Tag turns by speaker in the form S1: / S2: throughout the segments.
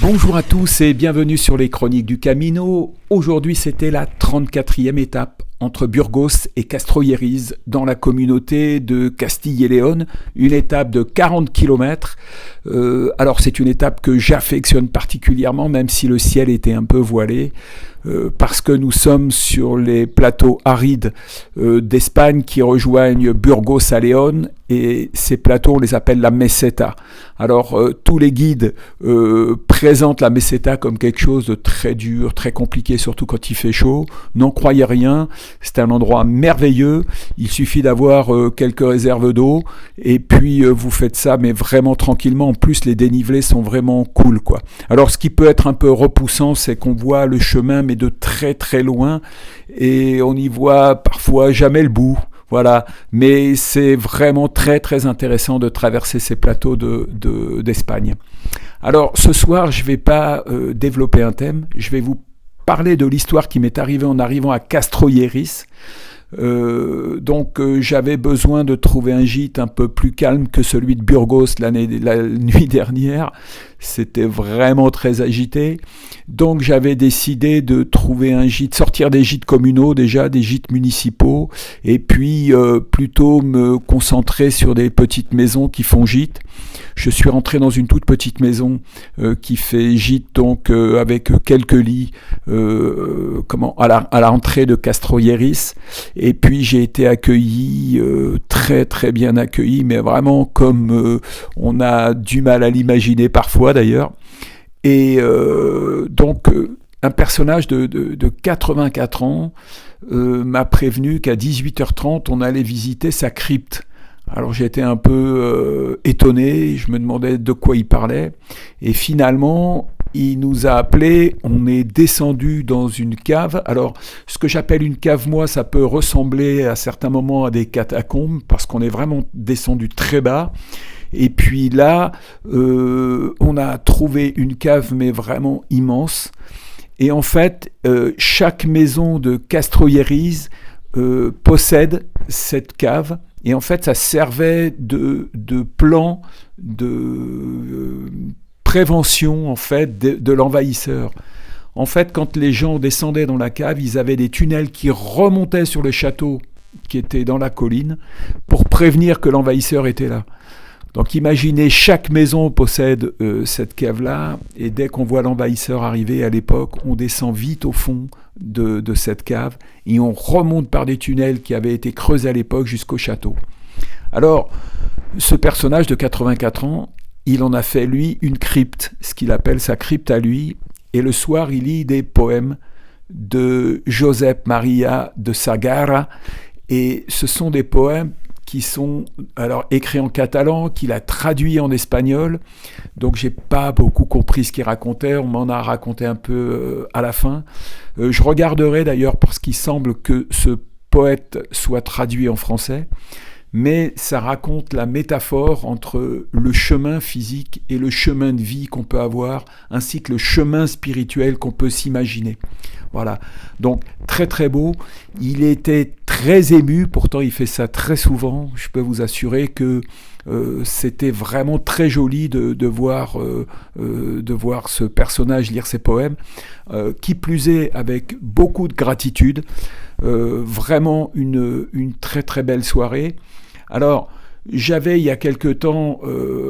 S1: Bonjour à tous et bienvenue sur les Chroniques du Camino. Aujourd'hui, c'était la 34e étape entre Burgos et Castrojeriz dans la communauté de Castille et Léon, une étape de 40 km. Alors c'est une étape que j'affectionne particulièrement, même si le ciel était un peu voilé, parce que nous sommes sur les plateaux arides d'Espagne qui rejoignent Burgos à Léon, et ces plateaux on les appelle la meseta. Alors tous les guides présentent la meseta comme quelque chose de très dur, très compliqué, surtout quand il fait chaud. N'en croyez rien, c'est un endroit merveilleux, il suffit d'avoir quelques réserves d'eau, et puis vous faites ça mais vraiment tranquillement. En plus les dénivelés sont vraiment cool, quoi. Alors ce qui peut être un peu repoussant, c'est qu'on voit le chemin mais de très très loin, et on y voit parfois jamais le bout. Voilà, mais c'est vraiment très très intéressant de traverser ces plateaux d'Espagne. Alors ce soir, je ne vais pas développer un thème, je vais vous parler de l'histoire qui m'est arrivée en arrivant à Castrojeriz. Donc j'avais besoin de trouver un gîte un peu plus calme que celui de Burgos la nuit dernière. C'était vraiment très agité. Donc j'avais décidé de trouver un gîte, sortir des gîtes communaux déjà, des gîtes municipaux, et puis plutôt me concentrer sur des petites maisons qui font gîte. Je suis rentré dans une toute petite maison qui fait gîte, donc avec quelques lits à l'entrée de Castrojeriz. Et puis j'ai été accueilli, très très bien accueilli, mais vraiment comme on a du mal à l'imaginer parfois d'ailleurs. Et donc un personnage de 84 ans m'a prévenu qu'à 18h30 on allait visiter sa crypte. Alors j'étais un peu étonné, je me demandais de quoi il parlait, et finalement il nous a appelés, on est descendu dans une cave. Alors ce que j'appelle une cave, moi, ça peut ressembler à certains moments à des catacombes, parce qu'on est vraiment descendu très bas. Et puis là, on a trouvé une cave mais vraiment immense. Et en fait, chaque maison de Castrojeriz possède cette cave. Et en fait, ça servait de plan de prévention en fait de l'envahisseur. En fait, quand les gens descendaient dans la cave, ils avaient des tunnels qui remontaient sur le château qui était dans la colline pour prévenir que l'envahisseur était là. Donc imaginez, chaque maison possède cette cave-là, et dès qu'on voit l'envahisseur arriver à l'époque, on descend vite au fond de cette cave et on remonte par des tunnels qui avaient été creusés à l'époque jusqu'au château. Alors, ce personnage de 84 ans, il en a fait, lui, une crypte, ce qu'il appelle sa crypte à lui, et le soir, il lit des poèmes de Josep Maria de Sagarra, et ce sont des poèmes qui sont alors écrits en catalan, qu'il a traduits en espagnol, donc j'ai pas beaucoup compris ce qu'il racontait, on m'en a raconté un peu à la fin. Je regarderai d'ailleurs, parce qu'il semble que ce poète soit traduit en français, mais ça raconte la métaphore entre le chemin physique et le chemin de vie qu'on peut avoir, ainsi que le chemin spirituel qu'on peut s'imaginer. Voilà, donc très très beau. Il était très ému, pourtant il fait ça très souvent. Je peux vous assurer que c'était vraiment très joli de voir ce personnage lire ses poèmes, qui plus est avec beaucoup de gratitude. Vraiment une très très belle soirée. Alors, j'avais il y a quelque temps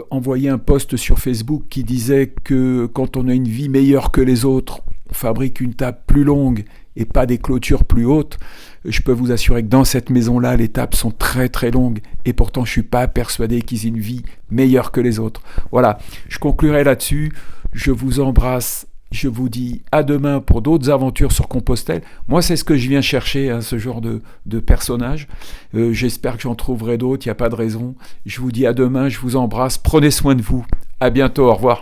S1: envoyé un post sur Facebook qui disait que quand on a une vie meilleure que les autres, on fabrique une table plus longue et pas des clôtures plus hautes. Je peux vous assurer que dans cette maison-là, les tables sont très très longues, et pourtant je ne suis pas persuadé qu'ils aient une vie meilleure que les autres. Voilà, je conclurai là-dessus. Je vous embrasse. Je vous dis à demain pour d'autres aventures sur Compostelle. Moi, c'est ce que je viens chercher, hein, ce genre de personnages. J'espère que j'en trouverai d'autres, il n'y a pas de raison. Je vous dis à demain, je vous embrasse. Prenez soin de vous. À bientôt, au revoir.